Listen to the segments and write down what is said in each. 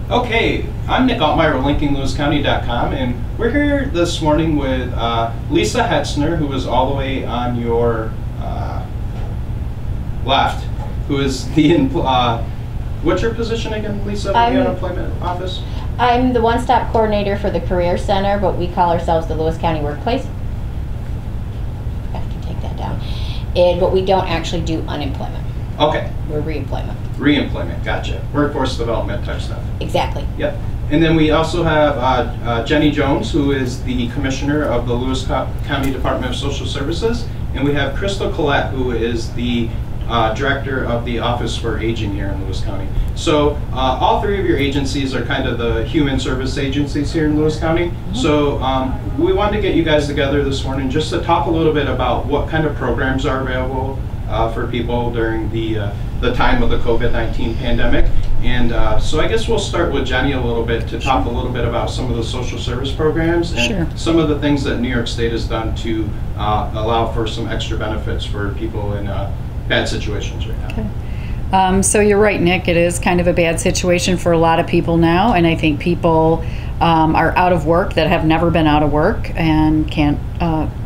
Okay, I'm Nick Altmeyer with linkinglewiscounty.com, and we're here this morning with Lisa Hetzner, who is all the way on your left, who is the, what's your position again, Lisa, in the unemployment office? I'm the one-stop coordinator for the Career Center, but we call ourselves the Lewis County Workplace. I have to take that down. But we don't actually do unemployment. Okay. We're reemployment. Reemployment, gotcha. Workforce development type stuff. Exactly. Yep. And then we also have Jenny Jones, who is the commissioner of the Lewis County Department of Social Services. And we have Crystal Collette, who is the director of the Office for Aging here in Lewis County. So all three of your agencies are kind of the human service agencies here in Lewis County. Mm-hmm. So we wanted to get you guys together this morning just to talk a little bit about what kind of programs are available for people during the time of the COVID-19 pandemic. And so I guess we'll start with Jenny a little bit to talk a little bit about some of the social service programs and some of the things that New York State has done to allow for some extra benefits for people in bad situations right now. Okay. So you're right, Nick. It is kind of a bad situation for a lot of people now, and I think people are out of work that have never been out of work and can't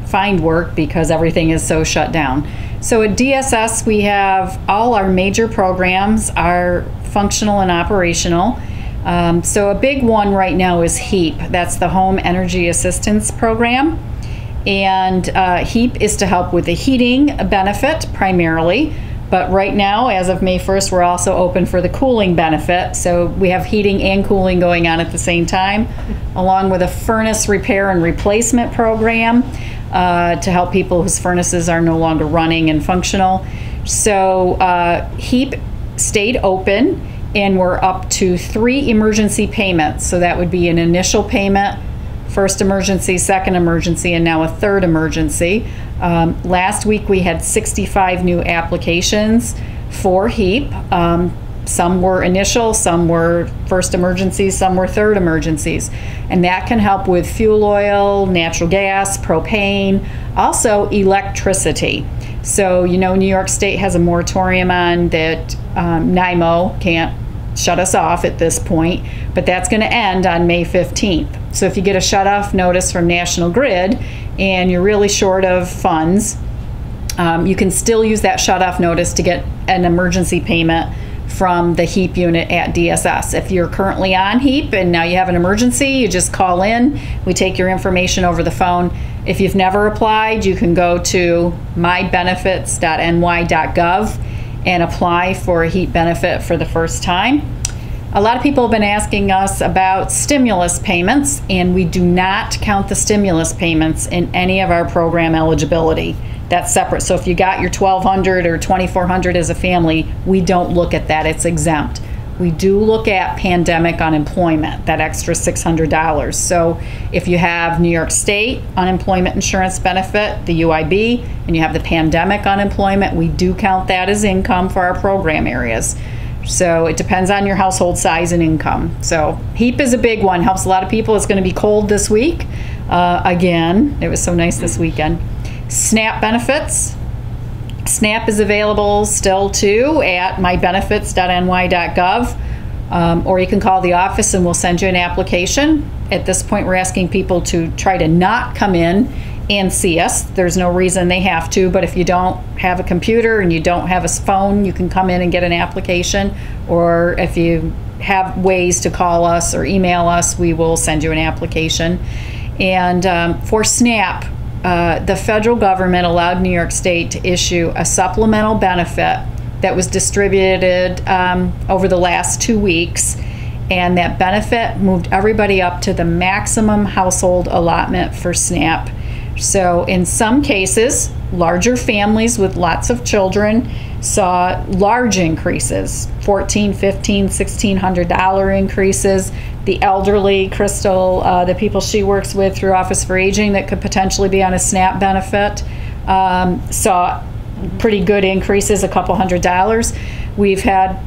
find work because everything is so shut down. So at DSS, we have all our major programs are functional and operational. So a big one right now is HEAP. That's the Home Energy Assistance Program. And HEAP is to help with the heating benefit primarily. But right now, as of May 1st, we're also open for the cooling benefit. So we have heating and cooling going on at the same time, along with a furnace repair and replacement program to help people whose furnaces are no longer running and functional. So HEAP stayed open, and we're up to 3 emergency payments. So that would be an initial payment, first emergency, second emergency, and now a third emergency. Last week we had 65 new applications for HEAP. Some were initial, some were first emergencies, some were third emergencies. And that can help with fuel oil, natural gas, propane, also electricity. So, you know, New York State has a moratorium on that. NIMO can't shut us off at this point, but that's going to end on May 15th. So if you get a shut-off notice from National Grid and you're really short of funds, you can still use that shut-off notice to get an emergency payment from the HEAP unit at DSS. If you're currently on HEAP and now you have an emergency, you just call in. We take your information over the phone. If you've never applied, you can go to mybenefits.ny.gov and apply for a HEAP benefit for the first time. A lot of people have been asking us about stimulus payments, and we do not count the stimulus payments in any of our program eligibility. That's separate. So if you got your $1,200 or $2,400 as a family, we don't look at that. It's exempt. We do look at pandemic unemployment, that extra $600. So if you have New York State unemployment insurance benefit, the UIB, and you have the pandemic unemployment, we do count that as income for our program areas. So it depends on your household size and income. So HEAP is a big one, helps a lot of people. It's going to be cold this week. Again, it was so nice this weekend. SNAP benefits. SNAP is available still too at mybenefits.ny.gov, or you can call the office and we'll send you an application. At this point, we're asking people to try to not come in and see us. There's no reason they have to, but if you don't have a computer and you don't have a phone, you can come in and get an application, or if you have ways to call us or email us, we will send you an application. And for SNAP, the federal government allowed New York State to issue a supplemental benefit that was distributed over the last 2 weeks, and that benefit moved everybody up to the maximum household allotment for SNAP. So in some cases, larger families with lots of children saw large increases, $1,400, $1,500, $1,600 increases. The elderly, Crystal, the people she works with through Office for Aging that could potentially be on a SNAP benefit, saw pretty good increases, a couple $100s. We've had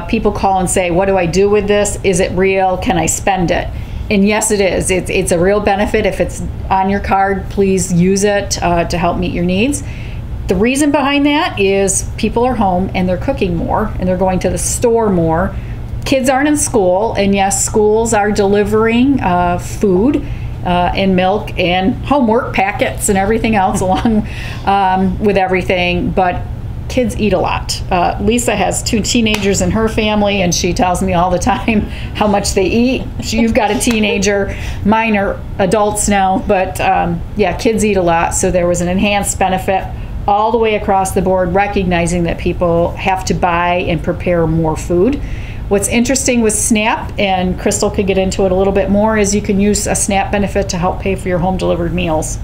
people call and say, what do I do with this? Is it real? Can I spend it? And yes, it is. It's a real benefit. If it's on your card, please use it to help meet your needs. The reason behind that is people are home and they're cooking more and they're going to the store more. kids aren't in school, and yes, schools are delivering food and milk and homework packets and everything else along with everything, but kids eat a lot. Lisa has 2 teenagers in her family, and she tells me all the time how much they eat. You've got a teenager. Mine are adults now, but yeah, kids eat a lot. So there was an enhanced benefit all the way across the board, recognizing that people have to buy and prepare more food. What's interesting with SNAP, and Crystal could get into it a little bit more, is you can use a SNAP benefit to help pay for your home delivered meals.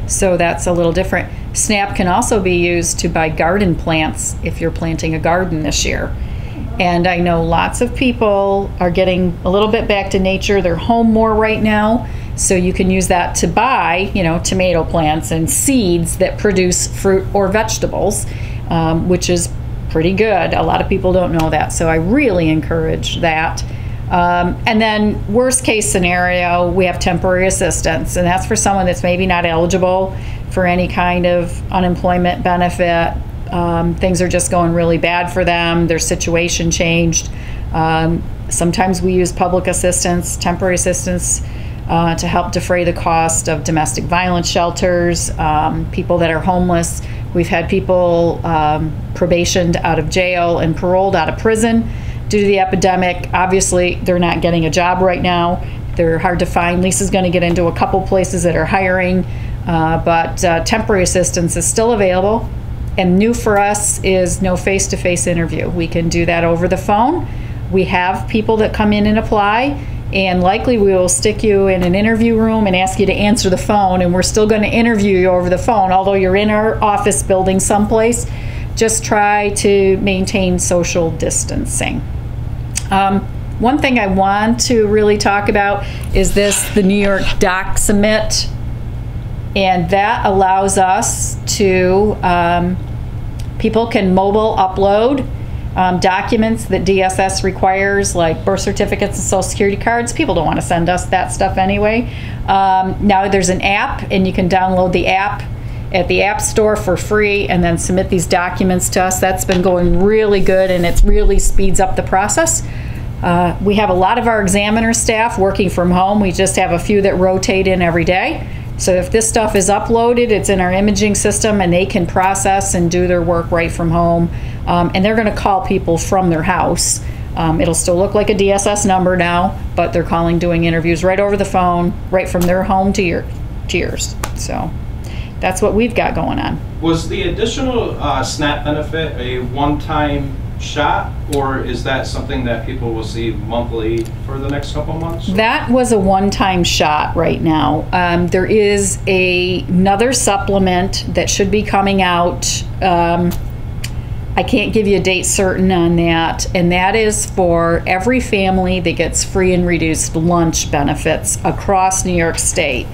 So that's a little different. SNAP can also be used to buy garden plants if you're planting a garden this year. And I know lots of people are getting a little bit back to nature. They're home more right now. So you can use that to buy, tomato plants and seeds that produce fruit or vegetables, which is pretty good. A lot of people don't know that. So I really encourage that. And then worst case scenario, we have temporary assistance, and that's for someone that's maybe not eligible for any kind of unemployment benefit. Things are just going really bad for them. Their situation changed. Sometimes we use public assistance, temporary assistance, to help defray the cost of domestic violence shelters, people that are homeless. We've had people probationed out of jail and paroled out of prison due to the epidemic. Obviously, they're not getting a job right now. They're hard to find. Lisa's going to get into a couple places that are hiring, but temporary assistance is still available. And new for us is no face-to-face interview. We can do that over the phone. We have people that come in and apply, and likely we will stick you in an interview room and ask you to answer the phone, and we're still going to interview you over the phone. Although you're in our office building someplace, just try to maintain social distancing. One thing I want to really talk about is the New York Doc Submit, and that allows us to, people can mobile upload documents that DSS requires, like birth certificates and social security cards. People don't want to send us that stuff anyway. Now there's an app, and you can download the app at the App Store for free and then submit these documents to us. That's been going really good, and it really speeds up the process. We have a lot of our examiner staff working from home. We just have a few that rotate in every day. So if this stuff is uploaded, it's in our imaging system, and they can process and do their work right from home. And they're going to call people from their house. It'll still look like a DSS number now, but they're doing interviews right over the phone, right from their home to yours. So that's what we've got going on. Was the additional SNAP benefit a one-time shot, or is that something that people will see monthly for the next couple of months? That was a one-time shot right now. There is another supplement that should be coming out. I can't give you a date certain on that, and that is for every family that gets free and reduced lunch benefits across New York State.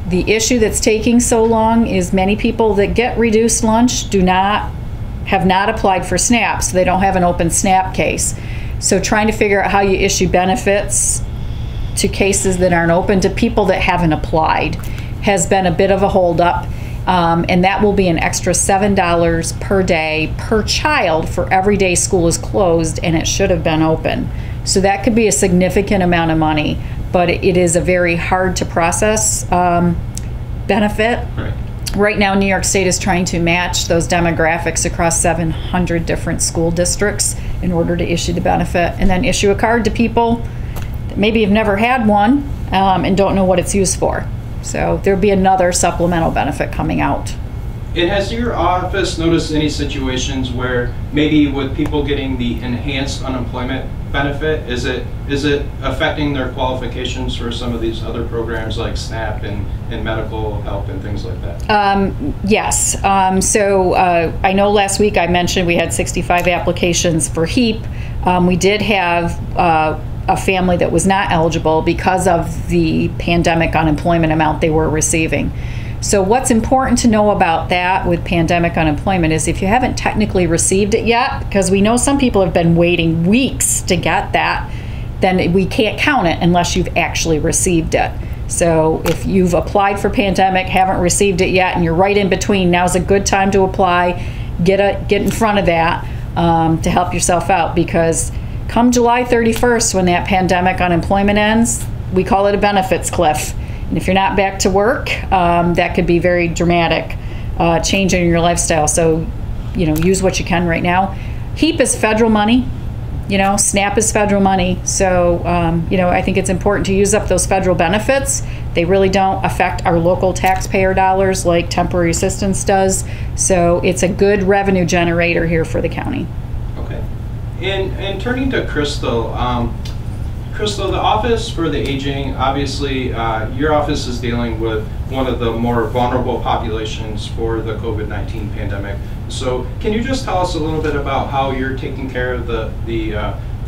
The issue that's taking so long is many people that get reduced lunch have not applied for SNAP, so they don't have an open SNAP case. So trying to figure out how you issue benefits to cases that aren't open to people that haven't applied has been a bit of a holdup. And that will be an extra $7 per day per child for every day school is closed and it should have been open. So that could be a significant amount of money, but it is a very hard to process benefit. Right now, New York State is trying to match those demographics across 700 different school districts in order to issue the benefit, and then issue a card to people that maybe have never had one and don't know what it's used for. So there'll be another supplemental benefit coming out. And has your office noticed any situations where maybe with people getting the enhanced unemployment benefit, is it affecting their qualifications for some of these other programs like SNAP and medical help and things like that? Yes. So I know last week I mentioned we had 65 applications for HEAP. We did have a family that was not eligible because of the pandemic unemployment amount they were receiving. So what's important to know about that with pandemic unemployment is if you haven't technically received it yet, because we know some people have been waiting weeks to get that, then we can't count it unless you've actually received it. So if you've applied for pandemic, haven't received it yet, and you're right in between, now's a good time to apply. Get in front of that to help yourself out, because come July 31st, when that pandemic unemployment ends, we call it a benefits cliff. And if you're not back to work, that could be very dramatic, change in your lifestyle. So, use what you can right now. HEAP is federal money. SNAP is federal money. So, I think it's important to use up those federal benefits. They really don't affect our local taxpayer dollars like temporary assistance does. So it's a good revenue generator here for the county. Okay. And turning to Crystal, Crystal, the Office for the Aging, obviously your office is dealing with one of the more vulnerable populations for the COVID-19 pandemic. So can you just tell us a little bit about how you're taking care of the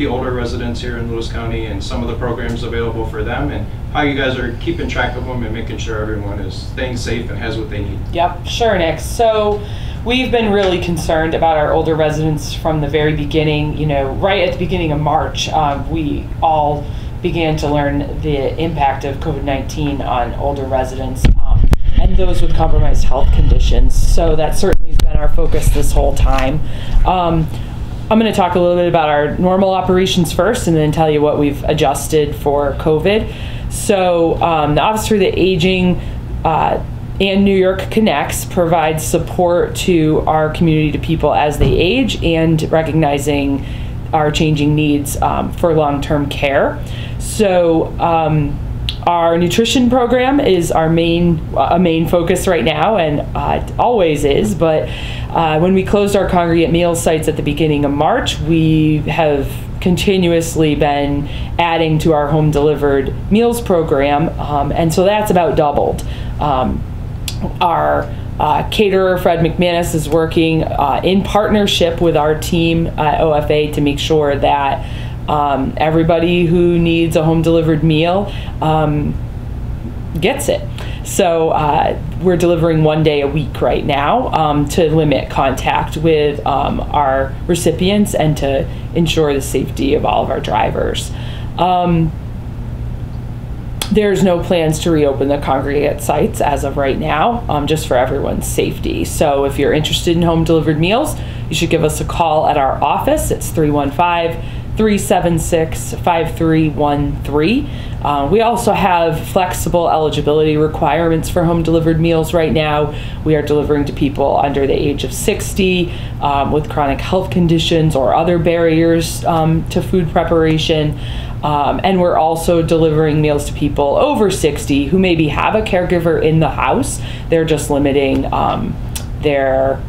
older residents here in Lewis County and some of the programs available for them, and how you guys are keeping track of them and making sure everyone is staying safe and has what they need? Yep, sure, Nick. So we've been really concerned about our older residents from the very beginning. Right at the beginning of March, we all began to learn the impact of COVID-19 on older residents and those with compromised health conditions. So that certainly has been our focus this whole time. I'm going to talk a little bit about our normal operations first and then tell you what we've adjusted for COVID. So the Office for the Aging and New York Connects provides support to our community, to people as they age, and recognizing our changing needs for long-term care. So our nutrition program is our main focus right now, and it always is. But when we closed our congregate meal sites at the beginning of March, we have continuously been adding to our home delivered meals program, and so that's about doubled. Our caterer, Fred McManus, is working in partnership with our team at OFA to make sure that everybody who needs a home delivered meal gets it. So we're delivering 1 day a week right now to limit contact with our recipients and to ensure the safety of all of our drivers. There's no plans to reopen the congregate sites as of right now, just for everyone's safety. So if you're interested in home delivered meals, you should give us a call at our office. It's 315-376-5313. We also have flexible eligibility requirements for home delivered meals right now. We are delivering to people under the age of 60 with chronic health conditions or other barriers to food preparation. And we're also delivering meals to people over 60 who maybe have a caregiver in the house. They're just limiting their,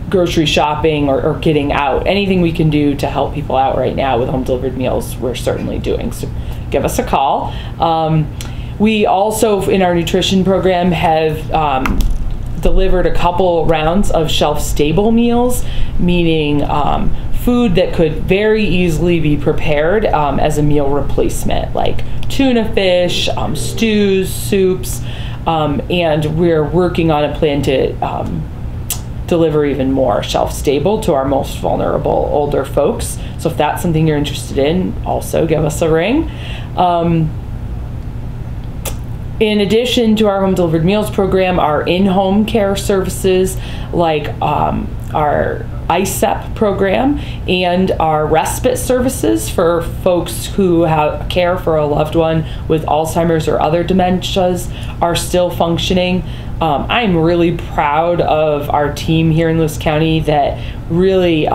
grocery shopping or getting out. Anything we can do to help people out right now with home delivered meals, we're certainly doing. So give us a call. We also, in our nutrition program, have delivered a couple rounds of shelf-stable meals, meaning food that could very easily be prepared as a meal replacement, like tuna fish, stews, soups, and we're working on a plan to deliver even more shelf-stable to our most vulnerable older folks. So if that's something you're interested in, also give us a ring. In addition to our home delivered meals program, our in-home care services like our ISEP program and our respite services for folks who have care for a loved one with Alzheimer's or other dementias are still functioning. I'm really proud of our team here in Lewis County that really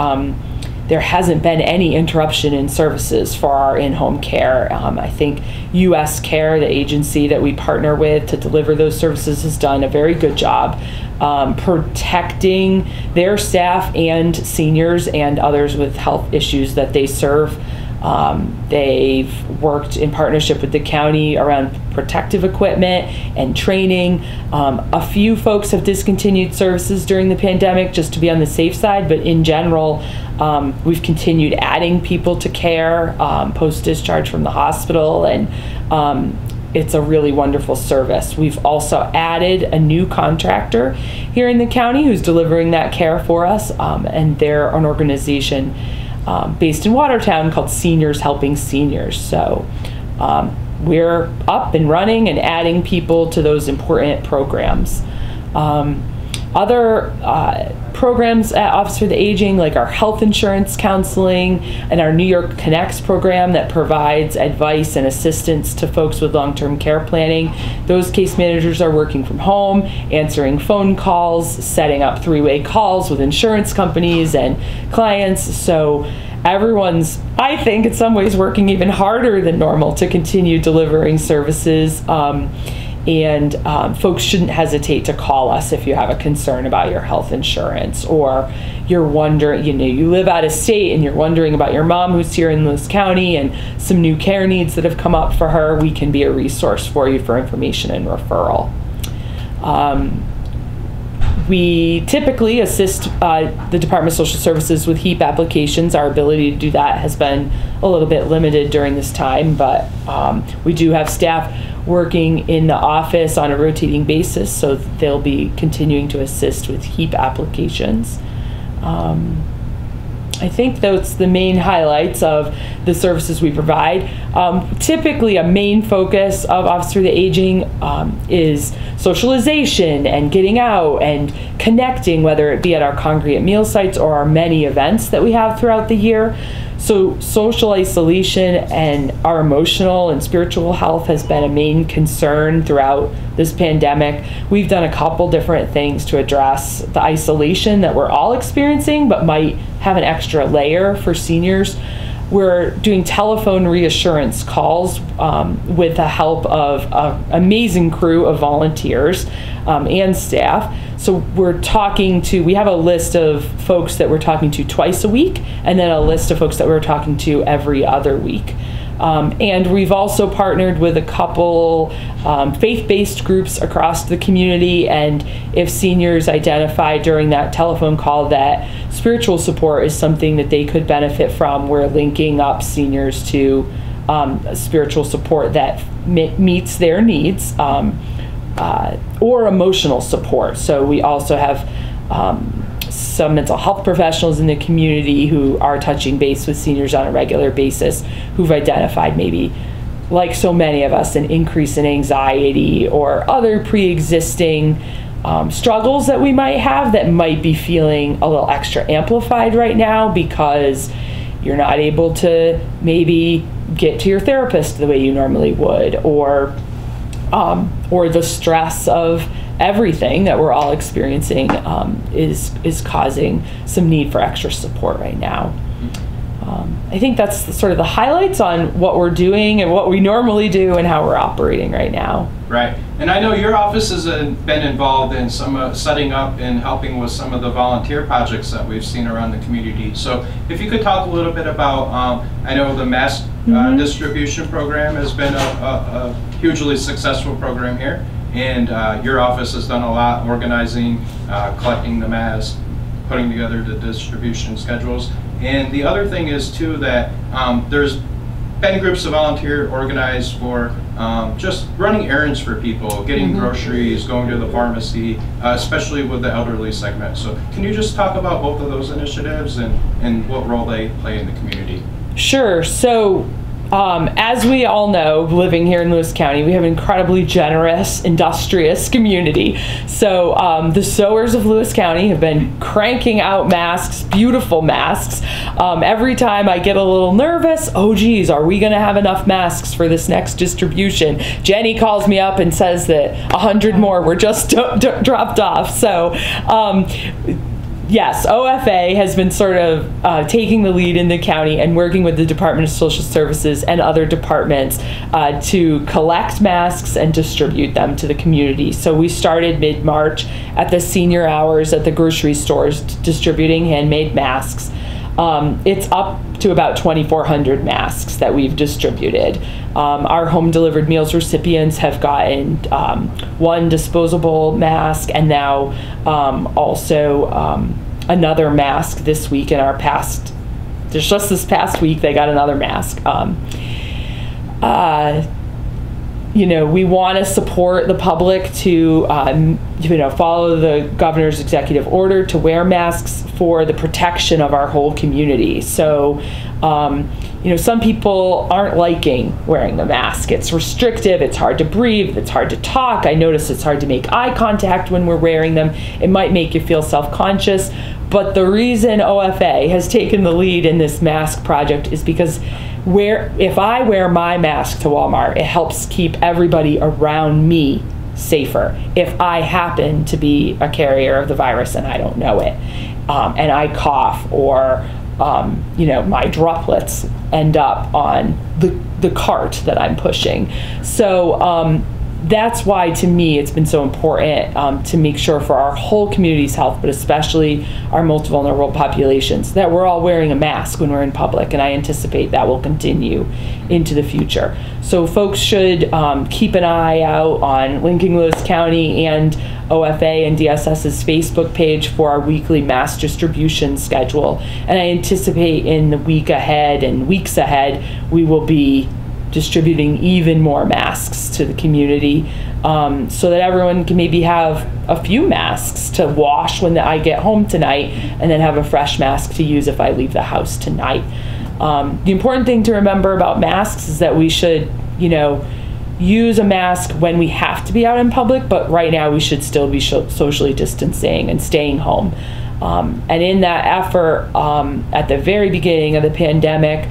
there hasn't been any interruption in services for our in-home care. I think U.S. Care, the agency that we partner with to deliver those services, has done a very good job protecting their staff and seniors and others with health issues that they serve. They've worked in partnership with the county around protective equipment and training. A few folks have discontinued services during the pandemic just to be on the safe side, but in general, we've continued adding people to care post-discharge from the hospital, and it's a really wonderful service. We've also added a new contractor here in the county who's delivering that care for us, and they're an organization based in Watertown called Seniors Helping Seniors. So we're up and running and adding people to those important programs. other programs at Office for the Aging, like our health insurance counseling and our New York Connects program that provides advice and assistance to folks with long-term care planning. Those case managers are working from home, answering phone calls, setting up three-way calls with insurance companies and clients. So everyone's, I think, in some ways working even harder than normal to continue delivering services. And folks shouldn't hesitate to call us if you have a concern about your health insurance, or you're wondering, you live out of state and you're wondering about your mom who's here in Lewis County and some new care needs that have come up for her. We can be a resource for you for information and referral. We typically assist the Department of Social Services with HEAP applications. Our ability to do that has been a little bit limited during this time, but we do have staff working in the office on a rotating basis, so they'll be continuing to assist with HEAP applications. I think that's the main highlights of the services we provide. Typically, a main focus of Office for the Aging is socialization and getting out and connecting, whether it be at our congregate meal sites or our many events that we have throughout the year. So social isolation and our emotional and spiritual health has been a main concern throughout this pandemic. We've done a couple different things to address the isolation that we're all experiencing, but might have an extra layer for seniors. We're doing telephone reassurance calls with the help of an amazing crew of volunteers and staff. So we have a list of folks that we're talking to twice a week, and then a list of folks that we're talking to every other week. And we've also partnered with a couple faith-based groups across the community, and if seniors identify during that telephone call that spiritual support is something that they could benefit from, we're linking up seniors to spiritual support that meets their needs, or emotional support. So we also have some mental health professionals in the community who are touching base with seniors on a regular basis, who've identified, maybe like so many of us, an increase in anxiety or other pre-existing struggles that we might have that might be feeling a little extra amplified right now because you're not able to maybe get to your therapist the way you normally would, or the stress of everything that we're all experiencing is causing some need for extra support right now. I think that's sort of the highlights on what we're doing and what we normally do and how we're operating right now. Right. And I know your office has been involved in some setting up and helping with some of the volunteer projects that we've seen around the community. So if you could talk a little bit about, I know the mask distribution program has been a hugely successful program here. And your office has done a lot organizing, collecting the masks, putting together the distribution schedules. And the other thing is too that there's been groups of volunteer organized for just running errands for people, getting groceries, going to the pharmacy, especially with the elderly segment. So can you just talk about both of those initiatives and what role they play in the community? Sure. So as we all know, living here in Lewis County, we have an incredibly generous, industrious community. So the sewers of Lewis County have been cranking out masks, beautiful masks. Every time I get a little nervous, oh geez, are we going to have enough masks for this next distribution? Jenny calls me up and says that 100 more were just dropped off. So yes, OFA has been sort of taking the lead in the county and working with the Department of Social Services and other departments to collect masks and distribute them to the community. So we started mid-March at the senior hours at the grocery stores distributing handmade masks. It's up to about 2,400 masks that we've distributed. Our home delivered meals recipients have gotten one disposable mask, and now also another mask this week. In our past, just this past week, they got another mask. we want to support the public to, follow the governor's executive order to wear masks for the protection of our whole community. So, some people aren't liking wearing the mask. It's restrictive, it's hard to breathe, it's hard to talk. I notice it's hard to make eye contact when we're wearing them. It might make you feel self-conscious. But the reason OFA has taken the lead in this mask project is because if I wear my mask to Walmart, it helps keep everybody around me safer. If I happen to be a carrier of the virus and I don't know it, and I cough, or my droplets end up on the cart that I'm pushing. So that's why, to me, it's been so important to make sure for our whole community's health, but especially our most vulnerable populations, that we're all wearing a mask when we're in public, and I anticipate that will continue into the future. So folks should keep an eye out on Lincoln Lewis County and OFA and DSS's Facebook page for our weekly mask distribution schedule. And I anticipate in the week ahead and weeks ahead, we will be distributing even more masks to the community, so that everyone can maybe have a few masks to wash when I get home tonight, and then have a fresh mask to use if I leave the house tonight. The important thing to remember about masks is that we should, use a mask when we have to be out in public, but right now we should still be socially distancing and staying home. And in that effort, at the very beginning of the pandemic,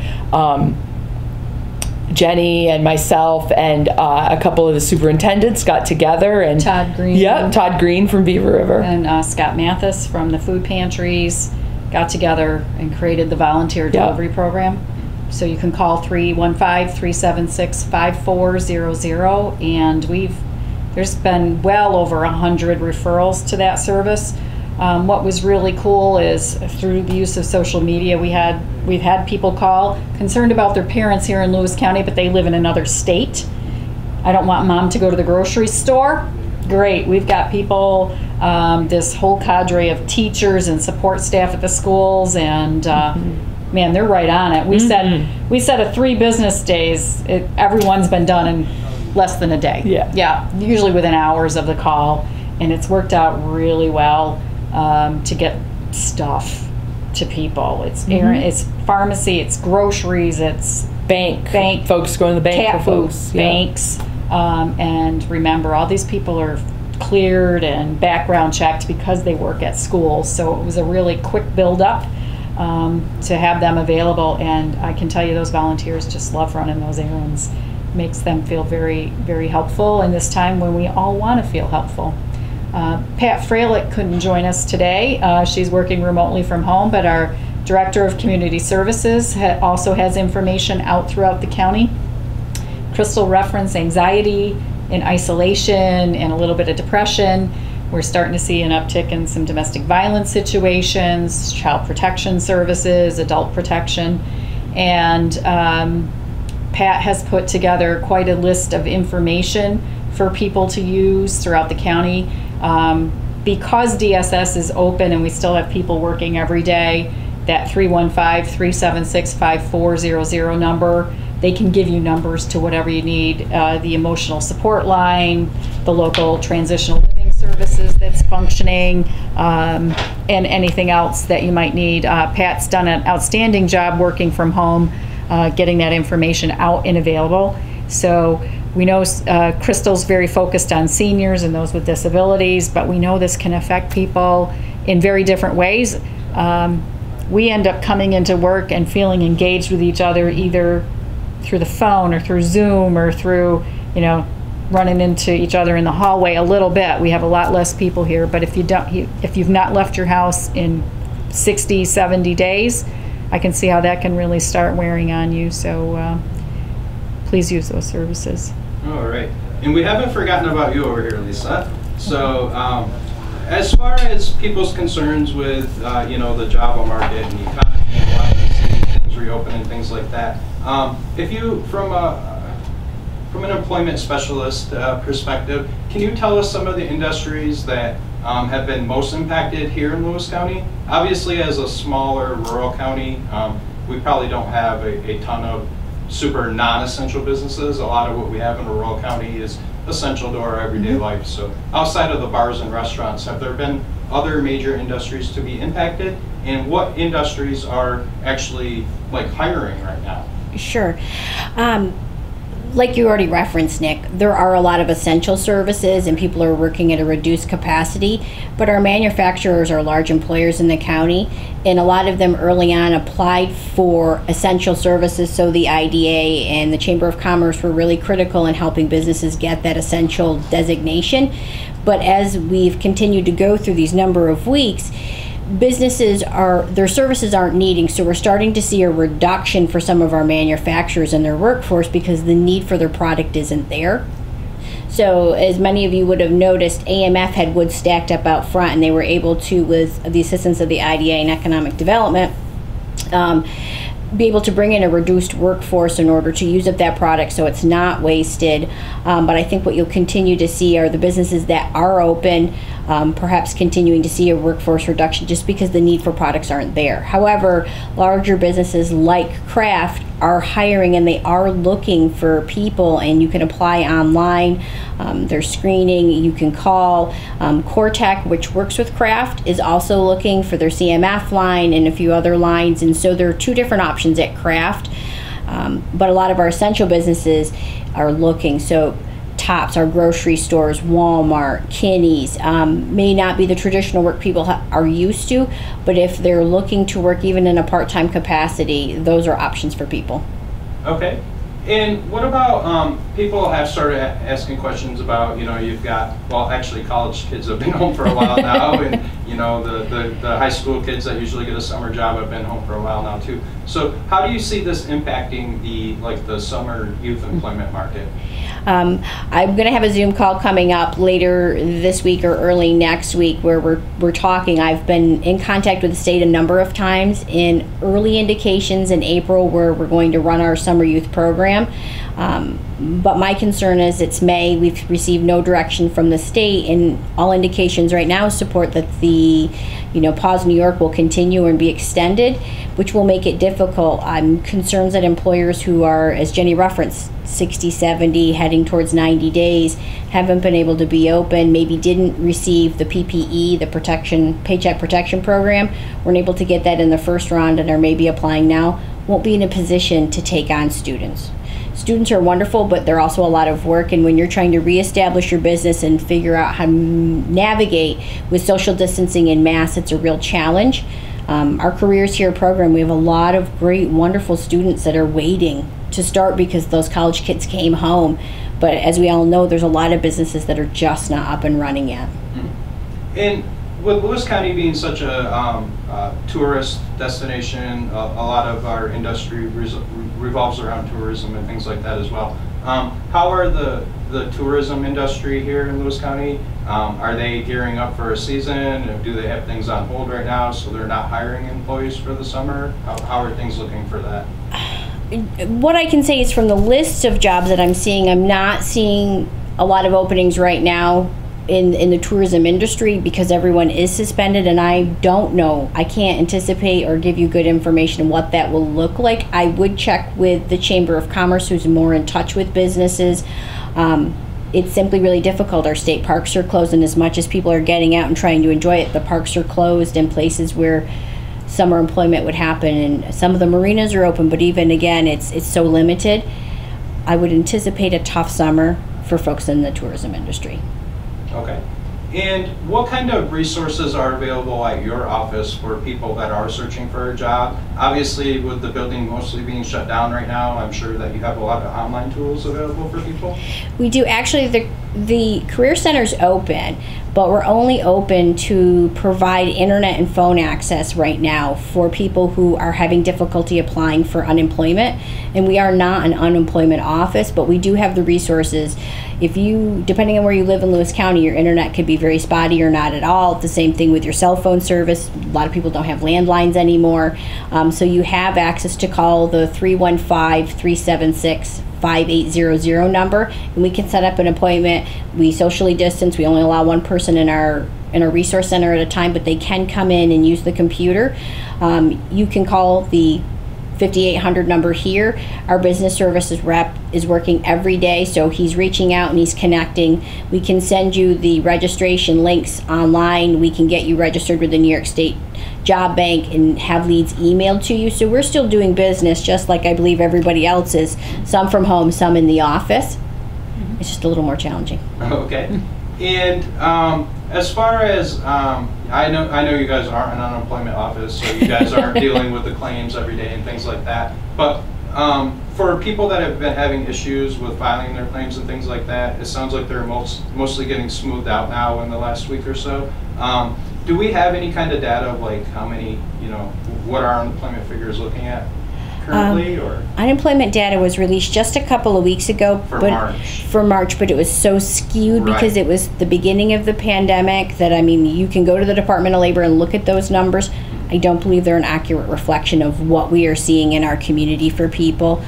Jenny and myself and a couple of the superintendents got together, and Todd Green. Yeah, Todd Green from Beaver River. And Scott Mathis from the food pantries got together and created the volunteer delivery program. So you can call 315-376-5400, and there's been well over 100 referrals to that service. What was really cool is through the use of social media, we've had people call concerned about their parents here in Lewis County, but they live in another state. I don't want mom to go to the grocery store. Great, we've got people, this whole cadre of teachers and support staff at the schools, and man, they're right on it. We said a 3 business days. Everyone's been done in less than a day. Yeah, usually within hours of the call, and it's worked out really well. To get stuff to people. It's it's pharmacy, it's groceries, it's bank. Folks going to the bank cat for food, folks. banks. And remember, all these people are cleared and background checked because they work at schools. So it was a really quick build up to have them available. And I can tell you, those volunteers just love running those errands. Makes them feel very, very helpful in this time when we all want to feel helpful. Pat Fralick couldn't join us today. She's working remotely from home, but our Director of Community Services also has information out throughout the county. Crystal referenced anxiety and isolation and a little bit of depression. We're starting to see an uptick in some domestic violence situations, child protection services, adult protection, and Pat has put together quite a list of information for people to use throughout the county. Because DSS is open and we still have people working every day, that 315-376-5400 number, they can give you numbers to whatever you need, the emotional support line, the local transitional living services that's functioning, and anything else that you might need. Pat's done an outstanding job working from home, getting that information out and available. So we know Crystal's very focused on seniors and those with disabilities, but we know this can affect people in very different ways. We end up coming into work and feeling engaged with each other either through the phone or through Zoom or through, running into each other in the hallway a little bit. We have a lot less people here, but if you've not left your house in 60, 70 days, I can see how that can really start wearing on you. So please use those services. All right. And we haven't forgotten about you over here, Lisa. So as far as people's concerns with, the job market and the economy and wanting to see things reopen and things like that, if you, from an employment specialist perspective, can you tell us some of the industries that have been most impacted here in Lewis County? Obviously, as a smaller rural county, we probably don't have a ton of super non-essential businesses. A lot of what we have in a rural county is essential to our everyday life. So outside of the bars and restaurants, have there been other major industries to be impacted? And what industries are actually like hiring right now? Sure. Like you already referenced, Nick, there are a lot of essential services and people are working at a reduced capacity, but our manufacturers are large employers in the county, and a lot of them early on applied for essential services, so the IDA and the Chamber of Commerce were really critical in helping businesses get that essential designation. But as we've continued to go through these number of weeks, their services aren't needing, so we're starting to see a reduction for some of our manufacturers and their workforce because the need for their product isn't there. So as many of you would have noticed, AMF had wood stacked up out front, and they were able to, with the assistance of the IDA and economic development, be able to bring in a reduced workforce in order to use up that product so it's not wasted. But I think what you'll continue to see are the businesses that are open, perhaps continuing to see a workforce reduction just because the need for products aren't there. However, larger businesses like Craft are hiring, and they are looking for people, and you can apply online. There's screening, you can call. Cortec, which works with Craft, is also looking for their CMF line and a few other lines, and so there are two different options at Craft. But a lot of our essential businesses are looking. So Tops, our grocery stores, Walmart, Kinney's, may not be the traditional work people are used to, but if they're looking to work even in a part-time capacity, those are options for people. Okay. And what about people have started asking questions about, you've got, well, actually college kids have been home for a while now, and the high school kids that usually get a summer job have been home for a while now too. So how do you see this impacting the summer youth employment market? I'm going to have a Zoom call coming up later this week or early next week where we're talking. I've been in contact with the state a number of times in early indications in April where we're going to run our summer youth program. But my concern is it's May. We've received no direction from the state, and all indications right now support that the Pause New York will continue and be extended, which will make it difficult. I'm concerned that employers who are, as Jenny referenced, 60, 70, heading towards 90 days, haven't been able to be open, maybe didn't receive the PPE, the Paycheck Protection Program, weren't able to get that in the first round and are maybe applying now, won't be in a position to take on students. Students are wonderful, but they're also a lot of work, and when you're trying to reestablish your business and figure out how to navigate with social distancing and masks, it's a real challenge. Our Careers Here program, we have a lot of great, wonderful students that are waiting to start because those college kids came home. But as we all know, there's a lot of businesses that are just not up and running yet. Mm-hmm. And with Lewis County being such a tourist destination, a lot of our industry revolves around tourism and things like that as well. How are the tourism industry here in Lewis County? Are they gearing up for a season? Do they have things on hold right now so they're not hiring employees for the summer? How are things looking for that? What I can say is from the list of jobs that I'm seeing, I'm not seeing a lot of openings right now in the tourism industry because everyone is suspended, and I don't know. I can't anticipate or give you good information on what that will look like. I would check with the Chamber of Commerce, who's more in touch with businesses. It's simply really difficult. Our state parks are closed, and as much as people are getting out and trying to enjoy it, the parks are closed in places where summer employment would happen, and some of the marinas are open, but even again, it's so limited. I would anticipate a tough summer for folks in the tourism industry. Okay. And what kind of resources are available at your office for people that are searching for a job? Obviously, with the building mostly being shut down right now, I'm sure that you have a lot of online tools available for people. We do. Actually, the Career Center's open, but we're only open to provide internet and phone access right now for people who are having difficulty applying for unemployment. And we are not an unemployment office, but we do have the resources. If you, depending on where you live in Lewis County, your internet could be very spotty or not at all. The same thing with your cell phone service. A lot of people don't have landlines anymore. So you have access to call the 315-376-5800 number, and we can set up an appointment. We socially distance. We only allow one person in our resource center at a time, but they can come in and use the computer. You can call the 5800 number here. Our business services rep is working every day, so he's reaching out and he's connecting. We can send you the registration links online. We can get you registered with the New York State Job Bank and have leads emailed to you. So we're still doing business just like I believe everybody else is, some from home, some in the office. It's just a little more challenging. Okay. And as far as I know you guys aren't an unemployment office, so you guys aren't dealing with the claims every day and things like that. But for people that have been having issues with filing their claims and things like that, it sounds like they're mostly getting smoothed out now in the last week or so. Do we have any kind of data of like how many, what our unemployment figure is looking at currently, or? Unemployment data was released just a couple of weeks ago. For March, but it was so skewed because it was the beginning of the pandemic that, I mean, you can go to the Department of Labor and look at those numbers. I don't believe they're an accurate reflection of what we are seeing in our community for people.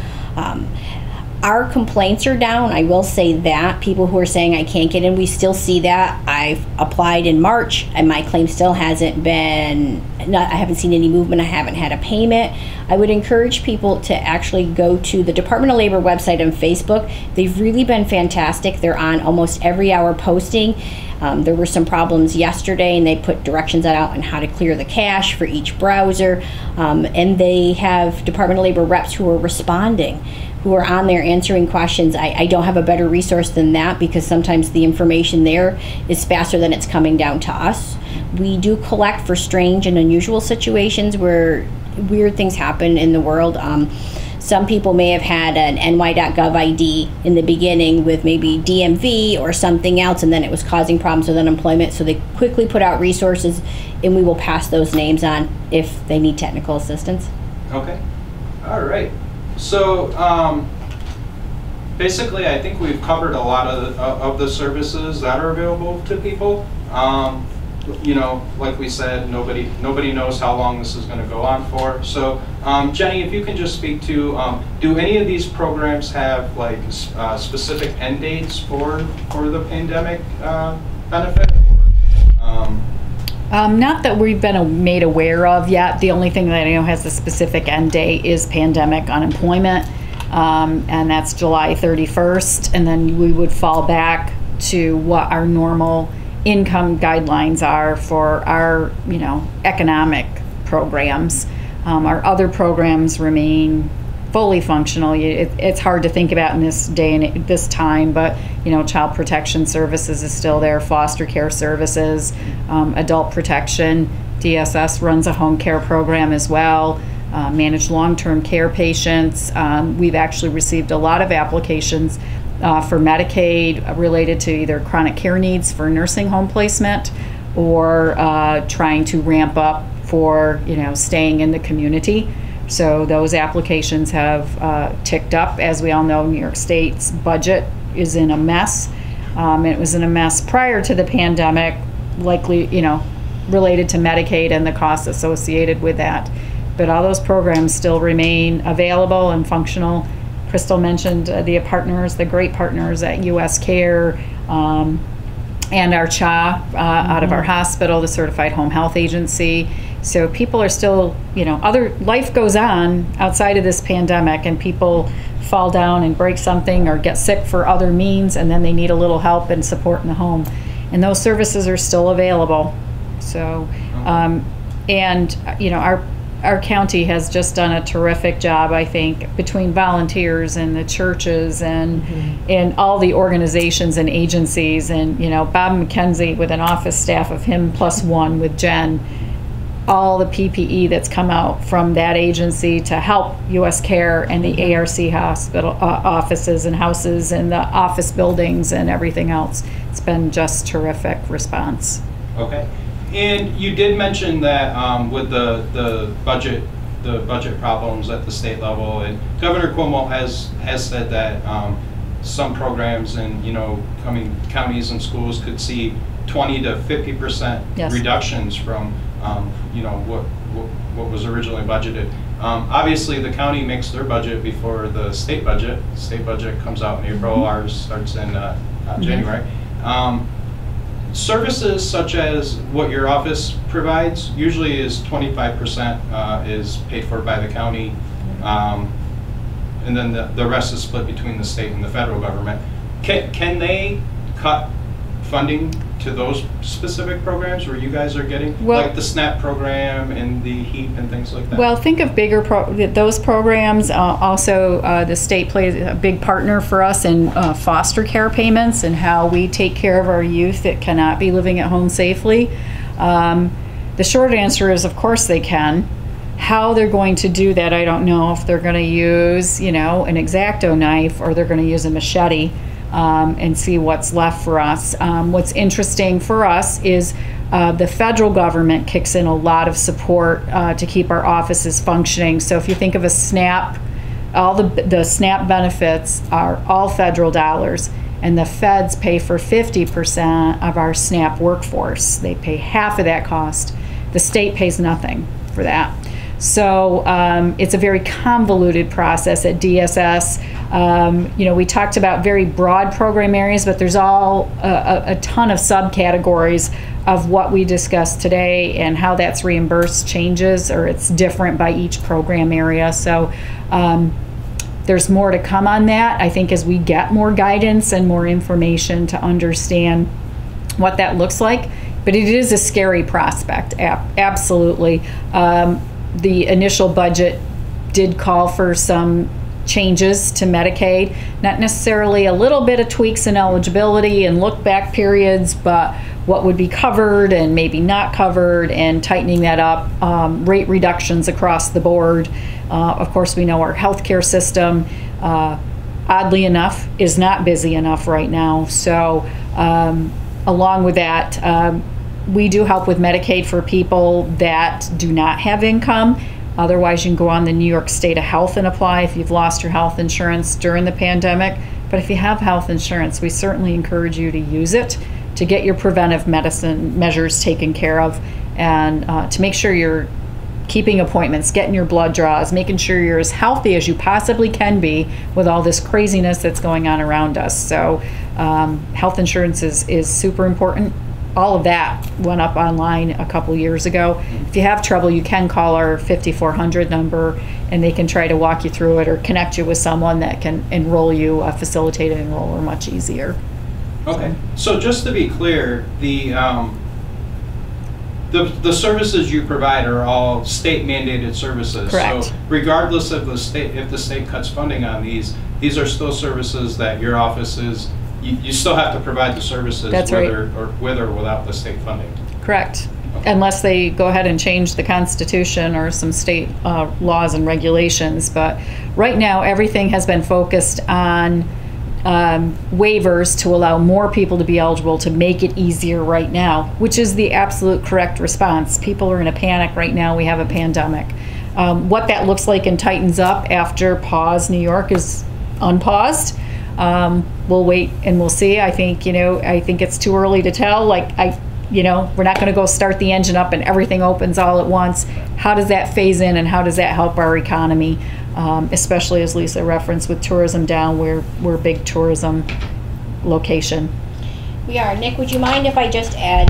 Our complaints are down, I will say that. People who are saying I can't get in, we still see that. I've applied in March and my claim still hasn't been, I haven't seen any movement, I haven't had a payment. I would encourage people to actually go to the Department of Labor website on Facebook. They've really been fantastic. They're on almost every hour posting. There were some problems yesterday and they put directions out on how to clear the cache for each browser. And they have Department of Labor reps who are responding, who are on there answering questions. I don't have a better resource than that because sometimes the information there is faster than it's coming down to us. We do collect for strange and unusual situations where weird things happen in the world. Some people may have had an ny.gov ID in the beginning with maybe DMV or something else, and then it was causing problems with unemployment, so they quickly put out resources, and we will pass those names on if they need technical assistance. Okay. All right. So basically, I think we've covered a lot of the services that are available to people. Like we said, nobody knows how long this is going to go on for. So, Jenny, if you can just speak to, do any of these programs have like specific end dates for the pandemic benefit? Not that we've been made aware of yet. The only thing that I know has a specific end date is pandemic unemployment, and that's July 31st. And then we would fall back to what our normal income guidelines are for our, economic programs. Our other programs remain fully functional. It's hard to think about in this day and this time, but child protection services is still there, foster care services, adult protection. DSS runs a home care program as well. Manage long-term care patients. We've actually received a lot of applications for Medicaid related to either chronic care needs for nursing home placement or trying to ramp up for staying in the community. So those applications have ticked up. As we all know, New York State's budget is in a mess. It was in a mess prior to the pandemic, likely related to Medicaid and the costs associated with that. But all those programs still remain available and functional. Crystal mentioned the great partners at US Care and our CHA out of our hospital, the Certified Home Health Agency. So people are still, life goes on outside of this pandemic, and people fall down and break something or get sick for other means, and then they need a little help and support in the home. And those services are still available. So, our county has just done a terrific job, I think, between volunteers and the churches and all the organizations and agencies. And, Bob McKenzie with an office staff of him plus one with Jen, all the PPE that's come out from that agency to help US Care and the ARC hospital offices and houses and the office buildings and everything else. It's been just terrific response. Okay. And you did mention that with the budget problems at the state level, and Governor Cuomo has said that some programs and coming counties and schools could see 20 to 50% reductions from what was originally budgeted. Obviously, the county makes their budget before the state budget. The state budget comes out in April. Ours starts in January. Services such as what your office provides usually is 25% is paid for by the county, and then the rest is split between the state and the federal government. Can they cut funding to those specific programs where you guys are getting, like the SNAP program and the HEAP and things like that? Well, think of those programs. Also, the state plays a big partner for us in foster care payments and how we take care of our youth that cannot be living at home safely. The short answer is, of course they can. How they're going to do that, I don't know. If they're going to use, an X-Acto knife, or they're going to use a machete and see what's left for us. What's interesting for us is the federal government kicks in a lot of support to keep our offices functioning. So if you think of a SNAP, all the SNAP benefits are all federal dollars, and the feds pay for 50% of our SNAP workforce. They pay half of that cost. The state pays nothing for that. So it's a very convoluted process at DSS. We talked about very broad program areas, but there's all a ton of subcategories of what we discussed today, and how that's reimbursed changes, or it's different by each program area. So there's more to come on that, I think, as we get more guidance and more information to understand what that looks like. But it is a scary prospect, absolutely. The initial budget did call for some changes to Medicaid, not necessarily a little bit of tweaks in eligibility and look back periods, but what would be covered and maybe not covered, and tightening that up, rate reductions across the board. Of course, we know our healthcare system, oddly enough, is not busy enough right now. So along with that, we do help with Medicaid for people that do not have income. Otherwise, you can go on the New York State of Health and apply if you've lost your health insurance during the pandemic. But if you have health insurance, we certainly encourage you to use it to get your preventive medicine measures taken care of, and to make sure you're keeping appointments, getting your blood draws, making sure you're as healthy as you possibly can be with all this craziness that's going on around us. So health insurance is super important. All of that went up online a couple years ago. If you have trouble, you can call our 5400 number, and they can try to walk you through it or connect you with someone that can enroll you, facilitate an enroller much easier. Okay, so just to be clear, the services you provide are all state mandated services. Correct. So regardless of the state, if the state cuts funding on these are still services that your office is. You still have to provide the services. That's whether, right. or with or without the state funding. Correct. Okay. Unless they go ahead and change the Constitution or some state laws and regulations. But right now, everything has been focused on waivers to allow more people to be eligible, to make it easier right now, which is the absolute correct response. People are in a panic right now. We have a pandemic. What that looks like and tightens up after pause New York is unpaused. We'll wait and we'll see. I think it's too early to tell. We're not going to go start the engine up and everything opens all at once. How does that phase in, and how does that help our economy? Especially, as Lisa referenced, with tourism down, we're a big tourism location. We are. Nick, would you mind if I just add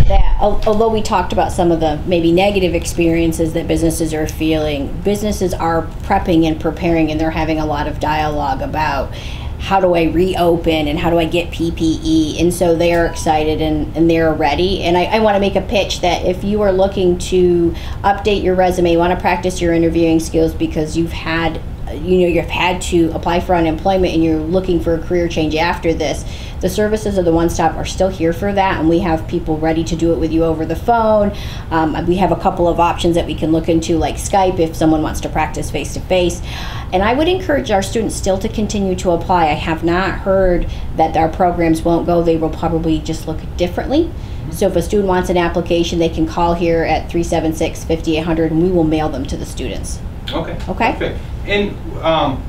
that although we talked about some of the maybe negative experiences that businesses are feeling, businesses are prepping and preparing, and they're having a lot of dialogue about how do I reopen and how do I get PPE, and so they are excited and they're ready. And I want to make a pitch that if you are looking to update your resume, want to practice your interviewing skills because you've had to apply for unemployment and you're looking for a career change after this, the services of the One Stop are still here for that, and we have people ready to do it with you over the phone. We have a couple of options that we can look into, like Skype, if someone wants to practice face-to-face. And I would encourage our students still to continue to apply. I have not heard that our programs won't go. They will probably just look differently. So if a student wants an application, they can call here at 376-5800, and we will mail them to the students. Okay. Okay. Perfect. And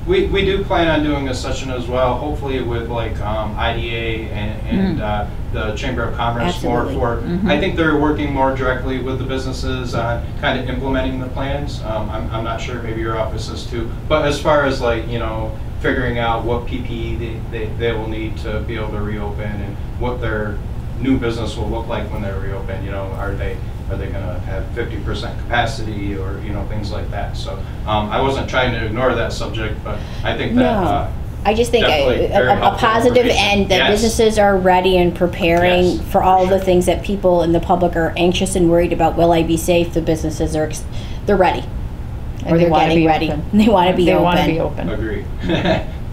we do plan on doing a session as well, hopefully with IDA and the Chamber of Commerce. Absolutely. I think they're working more directly with the businesses on kind of implementing the plans. I'm not sure, maybe your office is too. But as far as figuring out what PPE they will need to be able to reopen, and what their new business will look like when they're reopened. Are they are they going to have 50% capacity, or things like that. So I wasn't trying to ignore that subject, but I think that. No. I just think Definitely very a helpful positive information. end that Yes. businesses are ready and preparing Yes, for all for the sure. things that people in the public are anxious and worried about. Will I be safe? The businesses are they're ready, And or they they're wanna getting be ready. open. They want to be They open. want to be open. Agree.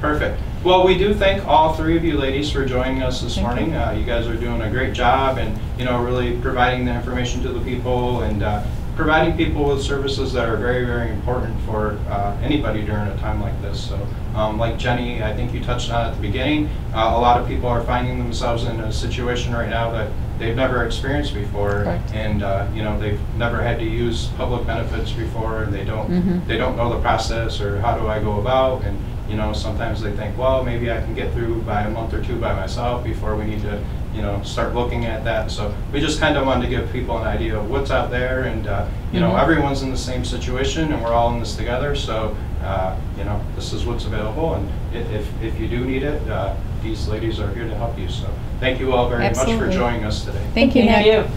Perfect. Well, we do thank all three of you ladies for joining us this Thank morning. You guys are doing a great job, and really providing the information to the people, and providing people with services that are very, very important for anybody during a time like this. So, like Jenny, I think you touched on at the beginning, a lot of people are finding themselves in a situation right now that they've never experienced before, Correct. and they've never had to use public benefits before, and they don't know the process, or how do I go about, and sometimes they think, well, maybe I can get through by a month or two by myself before we need to start looking at that. So we just kind of wanted to give people an idea of what's out there, and everyone's in the same situation, and we're all in this together. So this is what's available, and if you do need it, these ladies are here to help you. So thank you all very much for Absolutely. joining us today. Thank you, Thank Nick. Thank you.